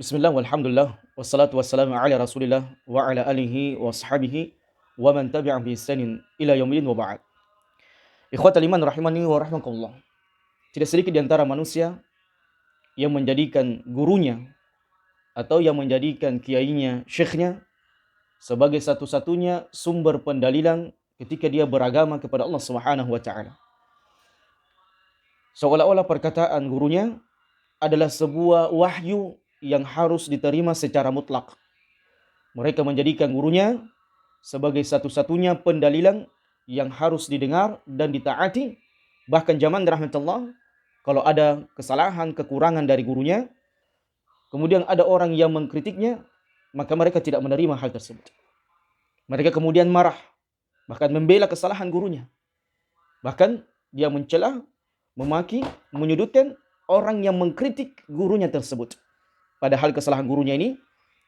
Bismillah walhamdulillah wassalatu wassalamu ala Rasulillah wa ala alihi wa sahbihi wa man tabi'ahum bi ihsanin ila yaumil wa ba'd. Ikhwatal iman rahimani wa rahmakumullah. Tidak sedikit di antara manusia yang menjadikan gurunya atau yang menjadikan kiainya, syekhnya sebagai satu-satunya sumber pendalilan ketika dia beragama kepada Allah Subhanahu wa taala. Seolah-olah perkataan gurunya adalah sebuah wahyu yang harus diterima secara mutlak. Mereka menjadikan gurunya sebagai satu-satunya pendalilan yang harus didengar dan ditaati. Bahkan zaman rahmatullah, kalau ada kesalahan, kekurangan dari gurunya, kemudian ada orang yang mengkritiknya, maka mereka tidak menerima hal tersebut. Mereka kemudian marah, bahkan membela kesalahan gurunya. Bahkan dia mencela, memaki, menyudutkan orang yang mengkritik gurunya tersebut. Padahal kesalahan gurunya ini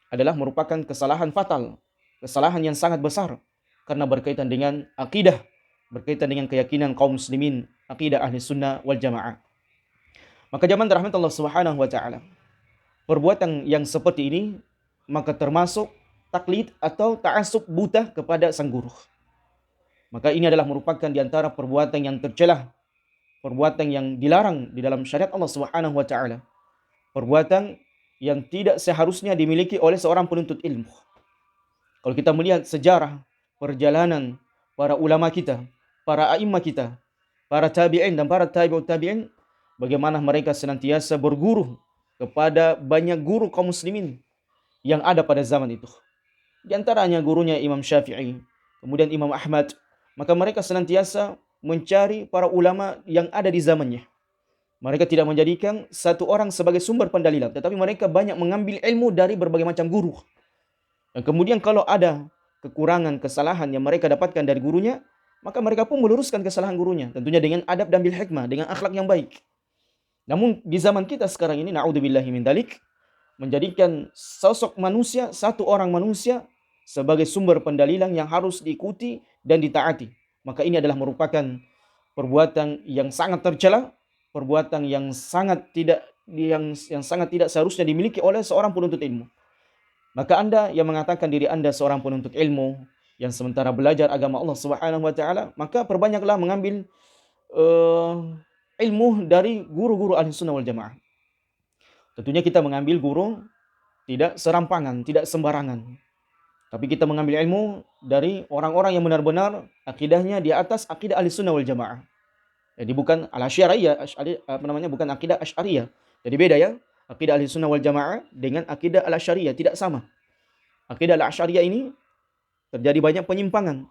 adalah merupakan kesalahan fatal, kesalahan yang sangat besar, karena berkaitan dengan akidah, berkaitan dengan keyakinan kaum muslimin, akidah ahli sunnah wal jamaah. Maka zaman rahmat Allah Subhanahu wa taala, perbuatan yang seperti ini maka termasuk taklid atau ta'assub buta kepada sang guru. Maka ini adalah merupakan di antara perbuatan yang tercela, perbuatan yang dilarang di dalam syariat Allah Subhanahu wa taala. Perbuatan yang tidak seharusnya dimiliki oleh seorang penuntut ilmu. Kalau kita melihat sejarah perjalanan para ulama kita, para a'immah kita, para tabi'in dan para tabi'ut tabi'in, bagaimana mereka senantiasa berguru kepada banyak guru kaum muslimin yang ada pada zaman itu. Di antaranya gurunya Imam Syafi'i, kemudian Imam Ahmad. Maka mereka senantiasa mencari para ulama yang ada di zamannya. Mereka tidak menjadikan satu orang sebagai sumber pendalilan, tetapi mereka banyak mengambil ilmu dari berbagai macam guru. Dan kemudian kalau ada kekurangan, kesalahan yang mereka dapatkan dari gurunya, maka mereka pun meluruskan kesalahan gurunya, tentunya dengan adab dan bil hikmah, dengan akhlak yang baik. Namun di zaman kita sekarang ini, na'udzubillahi min dzalik, menjadikan sosok manusia, satu orang manusia sebagai sumber pendalilan yang harus diikuti dan ditaati. Maka ini adalah merupakan perbuatan yang sangat tercela, perbuatan yang sangat tidak seharusnya dimiliki oleh seorang penuntut ilmu. Maka Anda yang mengatakan diri Anda seorang penuntut ilmu yang sementara belajar agama Allah Subhanahu wa taala, maka perbanyaklah mengambil ilmu dari guru-guru ahli sunnah wal jamaah. Tentunya kita mengambil guru tidak serampangan, tidak sembarangan. Tapi kita mengambil ilmu dari orang-orang yang benar-benar akidahnya di atas akidah ahli sunnah wal jamaah. Jadi bukan al-asy'ariyah, bukan akidah asy'ariyah. Jadi beda ya, akidah ahli sunnah wal jamaah dengan akidah al-asy'ariyah, tidak sama. Akidah al-asy'ariyah ini terjadi banyak penyimpangan,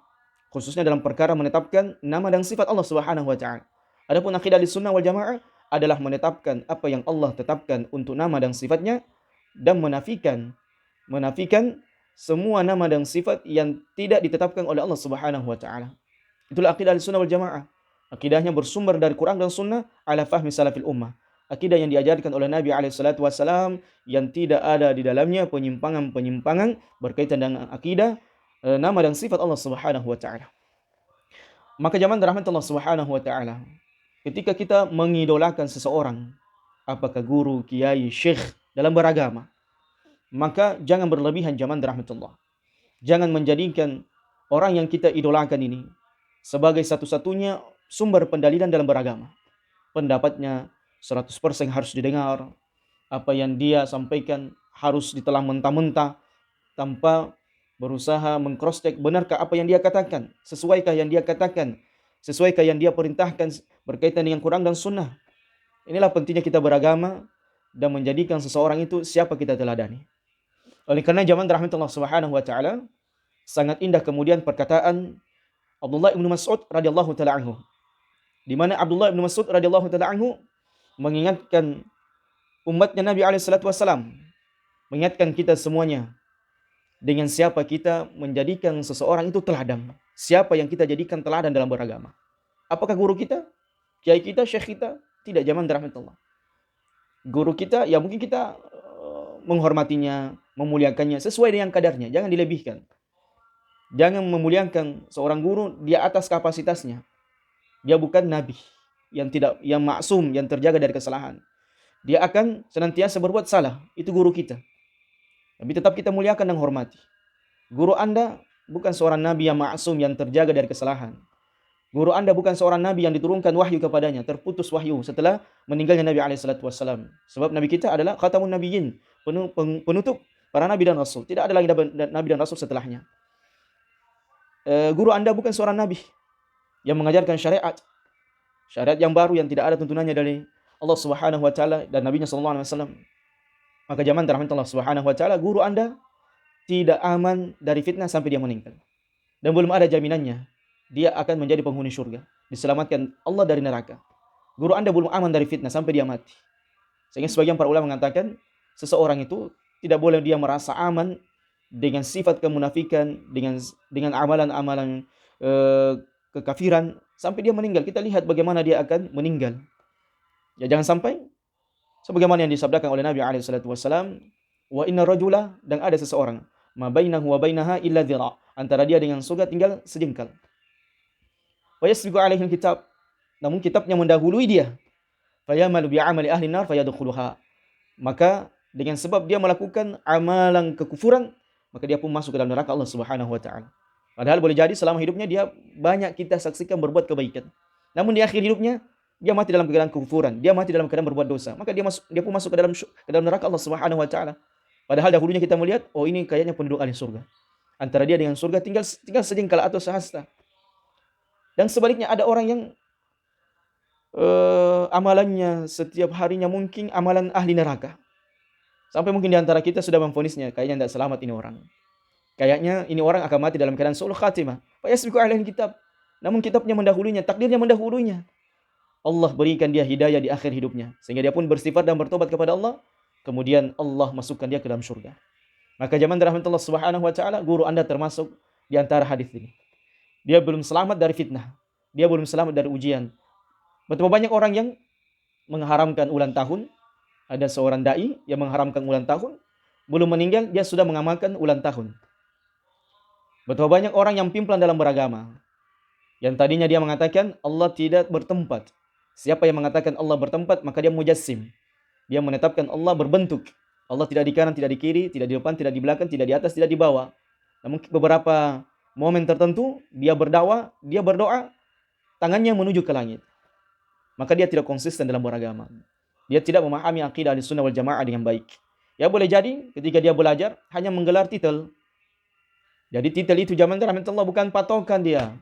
khususnya dalam perkara menetapkan nama dan sifat Allah Subhanahu wa taala. Adapun akidah ahli sunnah wal jamaah adalah menetapkan apa yang Allah tetapkan untuk nama dan sifatnya dan menafikan semua nama dan sifat yang tidak ditetapkan oleh Allah Subhanahu wa taala. Itulah akidah ahli sunnah wal jamaah. Akidahnya bersumber dari Quran dan Sunnah ala fahmi salafil ummah. Akidah yang diajarkan oleh Nabi SAW yang tidak ada di dalamnya penyimpangan-penyimpangan berkaitan dengan akidah, nama dan sifat Allah Subhanahu wa taala. Maka zaman rahmat Allah Subhanahu wa taala, ketika kita mengidolakan seseorang, apakah guru, kiai, syekh dalam beragama, maka jangan berlebihan zaman rahmatullah. Jangan menjadikan orang yang kita idolakan ini sebagai satu-satunya sumber pendalilan dalam beragama. Pendapatnya 100% harus didengar. Apa yang dia sampaikan harus ditelan mentah-mentah tanpa berusaha meng-cross-check benarkah apa yang dia katakan, sesuaikah yang dia katakan, sesuaikah yang dia perintahkan berkaitan dengan Quran dan Sunnah. Inilah pentingnya kita beragama dan menjadikan seseorang itu siapa kita teladani. Oleh karena zaman rahmatullah subhanahu wa ta'ala, sangat indah kemudian perkataan Abdullah bin Mas'ud radhiyallahu taala anhu, di mana Abdullah bin Mas'ud radhiyallahu taala anhu mengingatkan umatnya Nabi alaihi salatu wasallam, mengingatkan kita semuanya dengan siapa kita menjadikan seseorang itu teladan, siapa yang kita jadikan teladan dalam beragama. Apakah guru kita, kiai kita, syekh kita? Tidak, zaman rahmatullah. Guru kita ya mungkin kita menghormatinya, memuliakannya sesuai dengan kadarnya, jangan dilebihkan. Jangan memuliakan seorang guru di atas kapasitasnya. Dia bukan nabi yang maksum, yang terjaga dari kesalahan. Dia akan senantiasa berbuat salah. Itu guru kita. Tapi tetap kita muliakan dan hormati. Guru Anda bukan seorang nabi yang maksum yang terjaga dari kesalahan. Guru Anda bukan seorang nabi yang diturunkan wahyu kepadanya, terputus wahyu setelah meninggalnya Nabi SAW. Sebab Nabi kita adalah khatamun nabiyyin, penutup para nabi dan rasul. Tidak ada lagi nabi dan rasul setelahnya. Guru Anda bukan seorang nabi yang mengajarkan syariat yang baru yang tidak ada tuntunannya dari Allah Subhanahu wa taala dan Nabi-Nya sallallahu alaihi wasallam. Maka zaman rahmat Allah Subhanahu wa taala, guru Anda tidak aman dari fitnah sampai dia meninggal. Dan belum ada jaminannya dia akan menjadi penghuni surga, diselamatkan Allah dari neraka. Guru Anda belum aman dari fitnah sampai dia mati. Sehingga sebagian para ulama mengatakan seseorang itu tidak boleh dia merasa aman dengan sifat kemunafikan, dengan amalan-amalan kekafiran sampai dia meninggal. Kita lihat bagaimana dia akan meninggal. Ya, jangan sampai sebagaimana yang disabdakan oleh Nabi SAW, wa inna rajula, dan ada seseorang, ma bainahu wa bainaha illa dhira', antara dia dengan surga tinggal sejengkal. Wa yasbiqu alaihi kitab, namun kitabnya mendahului dia. Fayamalu bi'amali ahli nar fayadkhuluha. Maka dengan sebab dia melakukan amalan kekufuran, maka dia pun masuk ke dalam neraka Allah Subhanahu wa taala. Padahal boleh jadi selama hidupnya dia banyak kita saksikan berbuat kebaikan. Namun di akhir hidupnya dia mati dalam keadaan kekufuran, dia mati dalam keadaan berbuat dosa. Maka dia pun masuk ke dalam neraka Allah Subhanahu wa taala. Padahal dahulunya kita melihat, oh ini kayaknya penduduk ahli surga. Antara dia dengan surga tinggal sejengkal atau sehasta. Dan sebaliknya ada orang yang amalannya setiap harinya mungkin amalan ahli neraka. Sampai mungkin di antara kita sudah memvonisnya, kayaknya tidak selamat ini orang. Kayaknya ini orang akan mati dalam keadaan su'ul khatimah. Fa yasbiqu alaihi kitab. Namun kitabnya mendahulunya, takdirnya mendahulunya. Allah berikan dia hidayah di akhir hidupnya, sehingga dia pun bersifat dan bertobat kepada Allah. Kemudian Allah masukkan dia ke dalam surga. Maka zaman rahmatullah Subhanahu wa taala, guru Anda termasuk di antara hadis ini. Dia belum selamat dari fitnah. Dia belum selamat dari ujian. Betapa banyak orang yang mengharamkan ulang tahun. Ada seorang dai yang mengharamkan ulang tahun. Belum meninggal, dia sudah mengamalkan ulang tahun. Betapa banyak orang yang pimplan dalam beragama. Yang tadinya dia mengatakan Allah tidak bertempat. Siapa yang mengatakan Allah bertempat, maka dia mujassim. Dia menetapkan Allah berbentuk. Allah tidak di kanan, tidak di kiri, tidak di depan, tidak di belakang, tidak di atas, tidak di bawah. Namun beberapa momen tertentu dia berdakwah, dia berdoa, tangannya menuju ke langit. Maka dia tidak konsisten dalam beragama. Dia tidak memahami akidah Ahlussunnah wal Jamaah dengan baik. Ya boleh jadi ketika dia belajar hanya menggelar titel. Jadi titel itu zaman rahmatullah bukan patokan dia.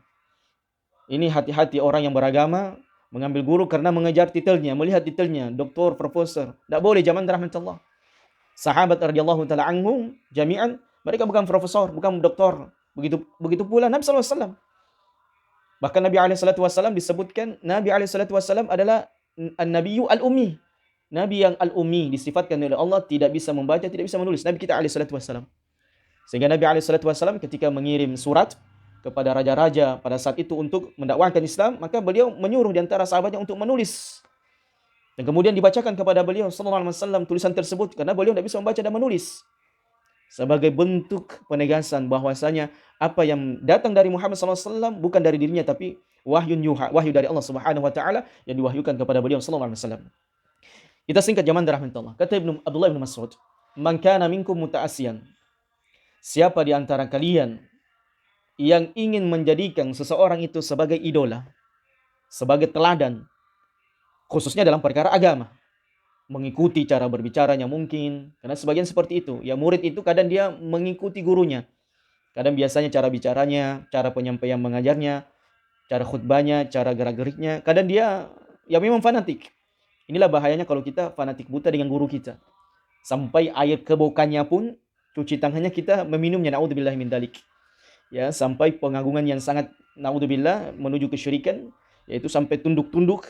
Ini hati-hati orang yang beragama mengambil guru karena mengejar titelnya, melihat titelnya, doktor, profesor. Tidak boleh zaman rahmatullah. Sahabat radhiyallahu taala anhum jami'an, mereka bukan profesor, bukan doktor. Begitu pula Nabi sallallahu alaihi wasallam. Bahkan Nabi alaihi wasallam disebutkan Nabi alaihi wasallam adalah an-nabiyyu al-ummi. Nabi yang al-ummi disifatkan oleh Allah tidak bisa membaca, tidak bisa menulis. Nabi kita alaihi wasallam. Sehingga Nabi alaihi wasallam ketika mengirim surat kepada raja-raja pada saat itu untuk mendakwahkan Islam, maka beliau menyuruh di antara sahabatnya untuk menulis. Dan kemudian dibacakan kepada beliau sallallahu alaihi wasallam tulisan tersebut karena beliau tidak bisa membaca dan menulis. Sebagai bentuk penegasan bahwasanya apa yang datang dari Muhammad sallallahu alaihi wasallam bukan dari dirinya tapi wahyu dari Allah Subhanahu wa taala yang diwahyukan kepada beliau sallallahu alaihi wasallam. Kita singkat zaman rahmatullah. Kata Abdullah bin Mas'ud, "Man kana minkum muta'assiyan." Siapa di antara kalian yang ingin menjadikan seseorang itu sebagai idola, sebagai teladan, khususnya dalam perkara agama, mengikuti cara berbicaranya mungkin, karena sebagian seperti itu. Ya murid itu kadang dia mengikuti gurunya. Kadang biasanya cara bicaranya, cara penyampaian mengajarnya, cara khutbahnya, cara gerak-geriknya, kadang dia ya memang fanatik. Inilah bahayanya kalau kita fanatik buta dengan guru kita. Sampai air kebokannya pun cuci tangannya kita meminumnya, naudzubillah min dalik. Ya, sampai pengagungan yang sangat naudzubillah menuju kesyirikan, yaitu sampai tunduk-tunduk,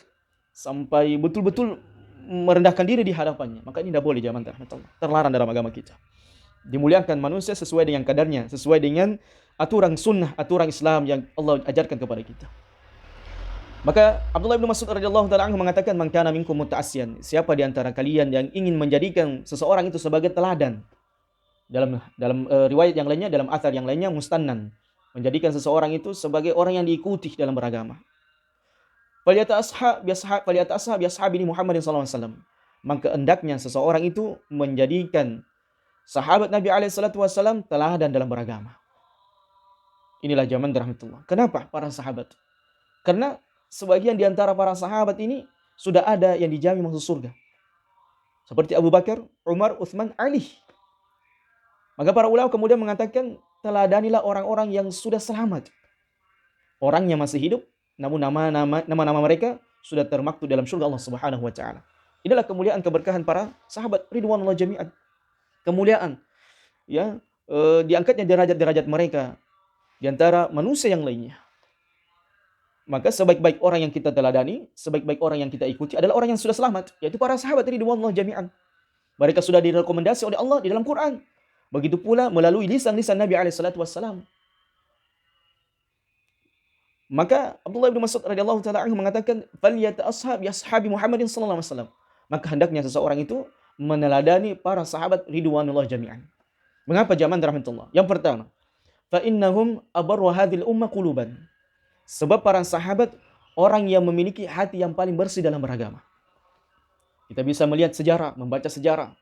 sampai betul-betul merendahkan diri di hadapannya. Maka ini tidak boleh zaman rahmatullah. Terlarang dalam agama kita. Dimuliakan manusia sesuai dengan kadarnya, sesuai dengan aturan sunnah, aturan Islam yang Allah ajarkan kepada kita. Maka Abdullah bin Mas'ud radhiyallahu taala anhu mengatakan, "Man kana minkum muta'assiyan." Siapa di antara kalian yang ingin menjadikan seseorang itu sebagai teladan. Dalam riwayat yang lainnya, dalam athar yang lainnya mustannan, menjadikan seseorang itu sebagai orang yang diikuti dalam beragama. Faliyata'ashab bi ashabi Muhammadin sallallahu alaihi wasallam. Maka hendaknya seseorang itu menjadikan Sahabat Nabi SAW teladan dalam beragama. Inilah zaman rahmatullah. Kenapa para sahabat? Karena sebagian di antara para sahabat ini sudah ada yang dijamin masuk surga. Seperti Abu Bakar, Umar, Uthman, Ali. Maka para ulama kemudian mengatakan, teladanilah orang-orang yang sudah selamat. Orangnya masih hidup, namun nama-nama mereka sudah termaktub dalam surga Allah Subhanahu wa taala. Inilah kemuliaan keberkahan para sahabat ridwanullah jami'an. Kemuliaan ya, diangkatnya derajat-derajat mereka di antara manusia yang lainnya. Maka sebaik-baik orang yang kita teladani, sebaik-baik orang yang kita ikuti adalah orang yang sudah selamat, yaitu para sahabat ridwanullah jami'an. Mereka sudah direkomendasi oleh Allah di dalam Quran. Begitu pula melalui lisan-lisan Nabi SAW. Maka Abdullah bin Mas'ud radhiyallahu taala anhu mengatakan, "Falyata ashab yashabi Muhammadin sallallahu alaihi wasallam." Maka hendaknya seseorang itu meneladani para sahabat ridwanullah jami'an. Mengapa zaman rahmatullah? Yang pertama, fa innahum abarru hadhil ummah quluban. Sebab para sahabat orang yang memiliki hati yang paling bersih dalam beragama. Kita bisa melihat sejarah, membaca sejarah.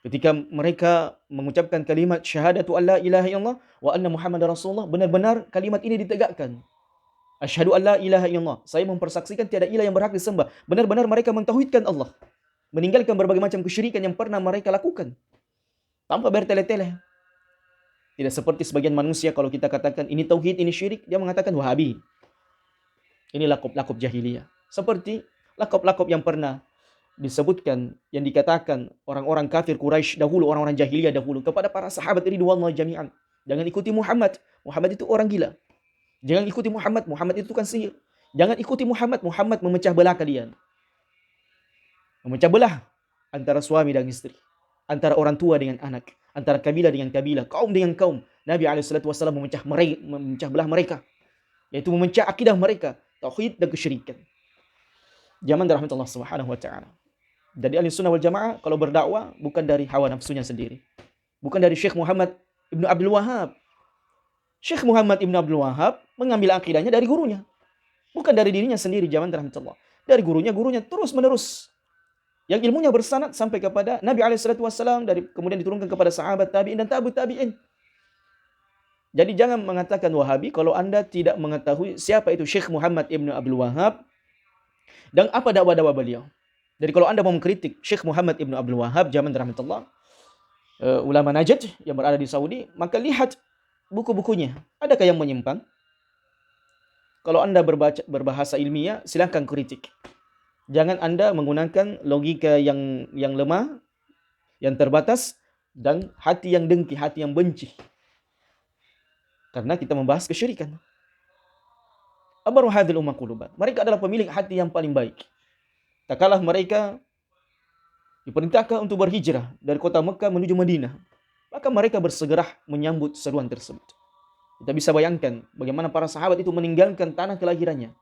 Ketika mereka mengucapkan kalimat syahadatu alla ilaha illallah wa anna Muhammadar Rasulullah, benar-benar kalimat ini ditegakkan. Asyhadu an la ilaha illallah. Saya mempersaksikan tiada ilah yang berhak disembah. Benar-benar mereka mentauhidkan Allah. Meninggalkan berbagai macam kesyirikan yang pernah mereka lakukan. Tanpa bertele-tele. Tidak seperti sebagian manusia kalau kita katakan ini tauhid, ini syirik, dia mengatakan Wahabi. Ini lakop-lakop jahiliyah. Seperti lakop-lakop yang pernah disebutkan, yang dikatakan orang-orang kafir Quraisy dahulu, orang-orang jahiliyah dahulu kepada para sahabat ridwanullah jami'an. Jangan ikuti Muhammad. Muhammad itu orang gila. Jangan ikuti Muhammad. Muhammad itu kan sihir. Jangan ikuti Muhammad. Muhammad memecah belah kalian. Memecah belah antara suami dan istri. Antara orang tua dengan anak. Antara kabilah dengan kabilah. Kaum dengan kaum. Nabi SAW memecah belah mereka. Yaitu memecah akidah mereka. Tauhid dan kesyirikan. Zaman rahmatullah subhanahu wa ta'ala. Jadi ahli sunnah wal jamaah kalau berdakwah bukan dari hawa nafsunya sendiri. Bukan dari Syekh Muhammad Ibn Abdul Wahhab. Syekh Muhammad Ibn Abdul Wahhab mengambil akidahnya dari gurunya. Bukan dari dirinya sendiri, zaman rahmatullah. Dari gurunya terus menerus. Yang ilmunya bersanad sampai kepada Nabi SAW, kemudian diturunkan kepada sahabat tabi'in dan tabi'ut tabi'in. Jadi jangan mengatakan Wahabi kalau Anda tidak mengetahui siapa itu Syekh Muhammad Ibn Abdul Wahhab dan apa dakwah-dakwah beliau. Jadi kalau Anda mau mengkritik Syekh Muhammad Ibn Abdul Wahhab, zaman rahmatullah, ulama Najd yang berada di Saudi, maka lihat buku-bukunya. Adakah yang menyimpang? Kalau Anda berbahasa ilmiah, silakan kritik. Jangan Anda menggunakan logika yang lemah, yang terbatas, dan hati yang dengki, hati yang benci. Karena kita membahas kesyirikan. Abaru hadhil ummah quluban. Mereka adalah pemilik hati yang paling baik. Tak kalah mereka diperintahkan untuk berhijrah dari kota Mekah menuju Madinah. Maka mereka bersegera menyambut seruan tersebut. Kita bisa bayangkan bagaimana para sahabat itu meninggalkan tanah kelahirannya.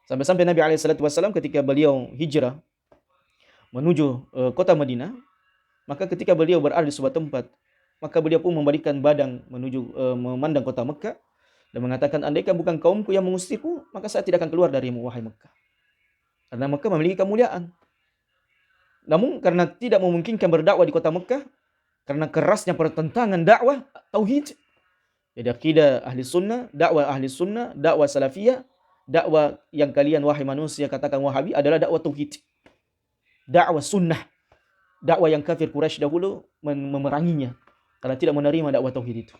Sampai-sampai Nabi SAW ketika beliau hijrah menuju kota Madinah, maka ketika beliau berada di sebuah tempat, maka beliau pun membalikan badan menuju memandang kota Mekah dan mengatakan, andaikan bukan kaumku yang mengusirku, maka saya tidak akan keluar darimu, wahai Mekah. Karena Mekah memiliki kemuliaan. Namun karena tidak memungkinkan berdakwah di kota Mekah, karena kerasnya pertentangan dakwah tauhid, jadi akidah ahli sunnah, dakwah salafiyah, dakwah yang kalian wahai manusia katakan Wahabi adalah dakwah tauhid, dakwah sunnah, dakwah yang kafir Quraisy dahulu memeranginya karena tidak menerima dakwah tauhid itu.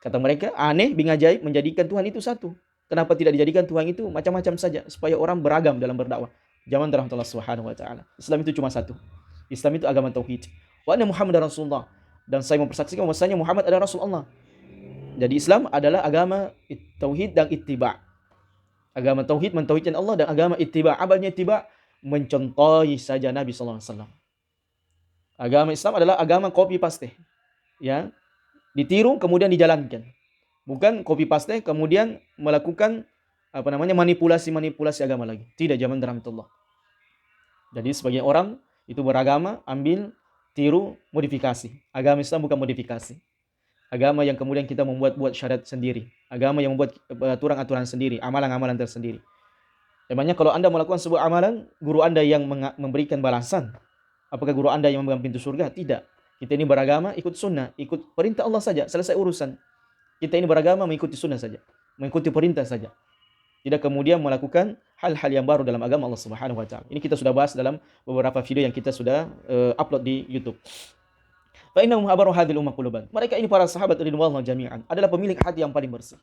Kata mereka, aneh bin ajaib menjadikan Tuhan itu satu. Kenapa tidak dijadikan Tuhan itu macam-macam saja supaya orang beragam dalam berdakwah? Zaman rahmatullah subhanahu wa ta'ala. Islam itu cuma satu. Islam itu agama tauhid. Wa anna Muhammadar Rasulullah. Dan saya mempersaksikan bahwasanya Muhammad adalah Rasulullah. Jadi Islam adalah agama tauhid dan ittiba'. Agama tauhid mentauhidkan Allah, dan agama ittiba', abalnya ittiba', mencontohi saja Nabi sallallahu alaihi wasallam. Agama Islam adalah agama copy paste. Ya. Ditiru kemudian dijalankan. Bukan copy paste kemudian melakukan manipulasi agama lagi. Tidak, zaman rahmatullah. Jadi sebagian orang itu beragama, ambil, tiru, modifikasi. Agama Islam bukan modifikasi. Agama yang kemudian kita membuat syariat sendiri. Agama yang membuat aturan-aturan sendiri, amalan-amalan tersendiri. Emangnya kalau Anda melakukan sebuah amalan, guru Anda yang memberikan balasan? Apakah guru Anda yang membuka pintu surga? Tidak. Kita ini beragama ikut sunnah, ikut perintah Allah saja, selesai urusan. Kita ini beragama mengikuti sunnah saja, mengikuti perintah saja. Tidak kemudian melakukan hal-hal yang baru dalam agama Allah Subhanahu wa taala. Ini kita sudah bahas dalam beberapa video yang kita sudah upload di YouTube. Fa innahum habaru hadhil ummah quluban. Mereka ini para sahabat ridwanullah jami'an adalah pemilik hati yang paling bersih.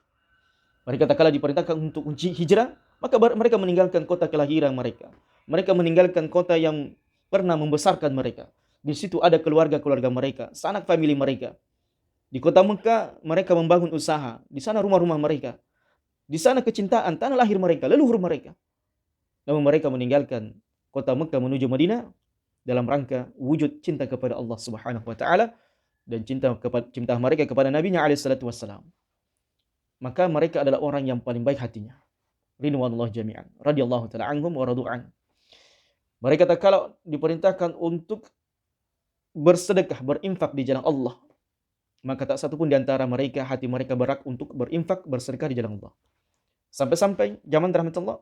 Mereka tak kala diperintahkan untuk hijrah, maka mereka meninggalkan kota kelahiran mereka. Mereka meninggalkan kota yang pernah membesarkan mereka. Di situ ada keluarga-keluarga mereka, sanak famili mereka. Di kota Mekah mereka membangun usaha, di sana rumah-rumah mereka. Di sana kecintaan tanah lahir mereka, leluhur mereka. Namun mereka meninggalkan kota Mekah menuju Madinah dalam rangka wujud cinta kepada Allah Subhanahu wa taala dan cinta mereka kepada Nabi-Nya alaihi salatu wassalam. Maka mereka adalah orang yang paling baik hatinya. Ridwanullah jami'an, radhiyallahu taala anhum wa radu'an. Mereka tak kalau diperintahkan untuk bersedekah, berinfak di jalan Allah, maka tak satu pun di antara mereka hati mereka berat untuk berinfak, bersedekah di jalan Allah. Sampai-sampai zaman rahmatullah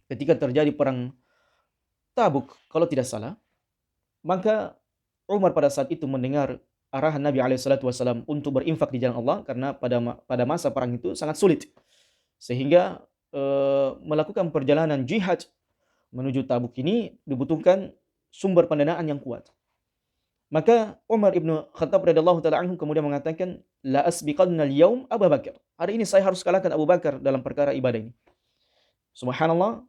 ketika terjadi perang Tabuk kalau tidak salah, maka Umar pada saat itu mendengar arahan Nabi SAW untuk berinfak di jalan Allah, karena pada masa perang itu sangat sulit, sehingga melakukan perjalanan jihad menuju Tabuk ini dibutuhkan sumber pendanaan yang kuat. Maka Umar ibn Khattab radhiyallahu taala anhu kemudian mengatakan, la asbiqanna al-yaum Abu Bakar. Hari ini saya harus kalahkan Abu Bakar dalam perkara ibadah ini. Subhanallah,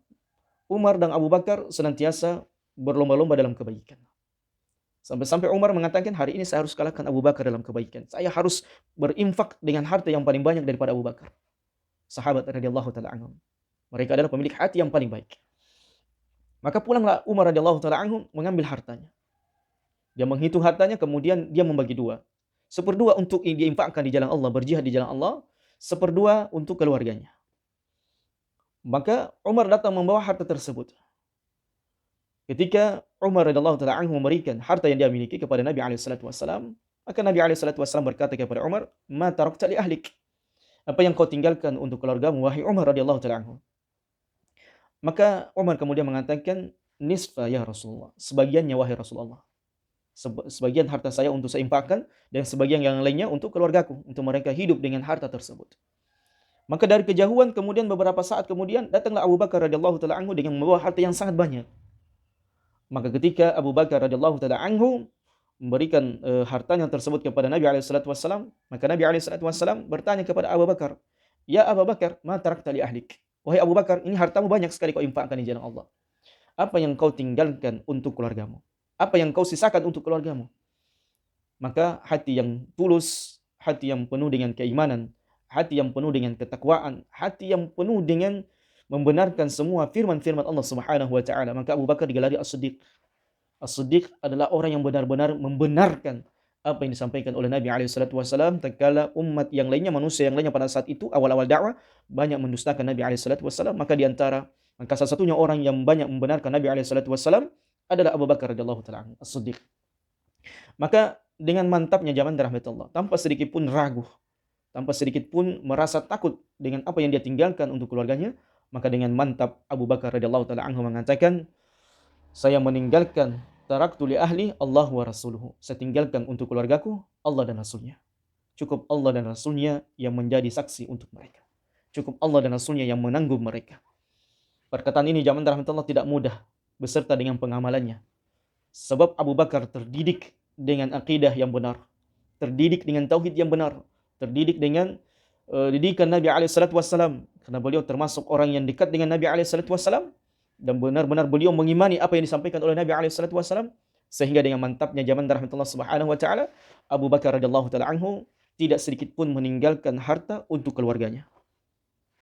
Umar dan Abu Bakar senantiasa berlomba-lomba dalam kebaikan. Sampai-sampai Umar mengatakan, hari ini saya harus kalahkan Abu Bakar dalam kebaikan. Saya harus berinfak dengan harta yang paling banyak daripada Abu Bakar. Sahabat radhiyallahu taala anhum. Mereka adalah pemilik hati yang paling baik. Maka pulanglah Umar radhiyallahu taala anhu mengambil hartanya. Dia menghitung hartanya, kemudian dia membagi dua. Seperdua untuk diinfakkan di jalan Allah, berjihad di jalan Allah. Seperdua untuk keluarganya. Maka Umar datang membawa harta tersebut. Ketika Umar radhiyallahu taala anhu memberikan harta yang dia miliki kepada Nabi SAW, maka Nabi SAW berkata kepada Umar, ma tarakta li ahlik. Apa yang kau tinggalkan untuk keluargamu, wahai Umar radhiyallahu taala anhu? Maka Umar kemudian mengatakan, nisfa ya Rasulullah. Sebagiannya wahai Rasulullah. Sebagian harta saya untuk saya infakkan, dan sebagian yang lainnya untuk keluargaku, untuk mereka hidup dengan harta tersebut. Maka dari kejauhan kemudian beberapa saat kemudian datanglah Abu Bakar radhiyallahu taala anhu dengan membawa harta yang sangat banyak. Maka ketika Abu Bakar radhiyallahu taala anhu memberikan hartanya tersebut kepada Nabi SAW, maka Nabi SAW bertanya kepada Abu Bakar, ya Abu Bakar, ma tarakta li ahlik. Wahai Abu Bakar, ini hartamu banyak sekali kau infakkan di jalan Allah. Apa yang kau tinggalkan untuk keluargamu? Apa yang kau sisakan untuk keluargamu? Maka hati yang tulus, hati yang penuh dengan keimanan, hati yang penuh dengan ketakwaan, hati yang penuh dengan membenarkan semua firman-firman Allah Subhanahu wa taala, maka Abu Bakar digelari As-Siddiq. As-Siddiq adalah orang yang benar-benar membenarkan apa yang disampaikan oleh Nabi SAW, tatkala umat yang lainnya, manusia yang lainnya pada saat itu awal-awal dakwah banyak mendustakan Nabi SAW, maka salah satunya orang yang banyak membenarkan Nabi SAW adalah Abu Bakar radhiyallahu taala anhu, As-Siddiq. Maka dengan mantapnya zaman rahmatullah, tanpa sedikit pun ragu, tanpa sedikit pun merasa takut dengan apa yang dia tinggalkan untuk keluarganya, maka dengan mantap Abu Bakar radhiyallahu taala anhu mengatakan, saya meninggalkan taraktu li ahli Allah wa rasuluhu. Saya tinggalkan untuk keluargaku Allah dan Rasulnya. Cukup Allah dan Rasulnya yang menjadi saksi untuk mereka. Cukup Allah dan Rasulnya yang menanggung mereka. Perkataan ini zaman rahmatullah tidak mudah beserta dengan pengamalannya. Sebab Abu Bakar terdidik dengan akidah yang benar, terdidik dengan tauhid yang benar, terdidik dengan didikan Nabi SAW, karena beliau termasuk orang yang dekat dengan Nabi SAW, dan benar-benar beliau mengimani apa yang disampaikan oleh Nabi SAW, sehingga dengan mantapnya zaman rahmatullah subhanahu wa ta'ala, Abu Bakar radhiyallahu ta'ala anhu tidak sedikit pun meninggalkan harta untuk keluarganya.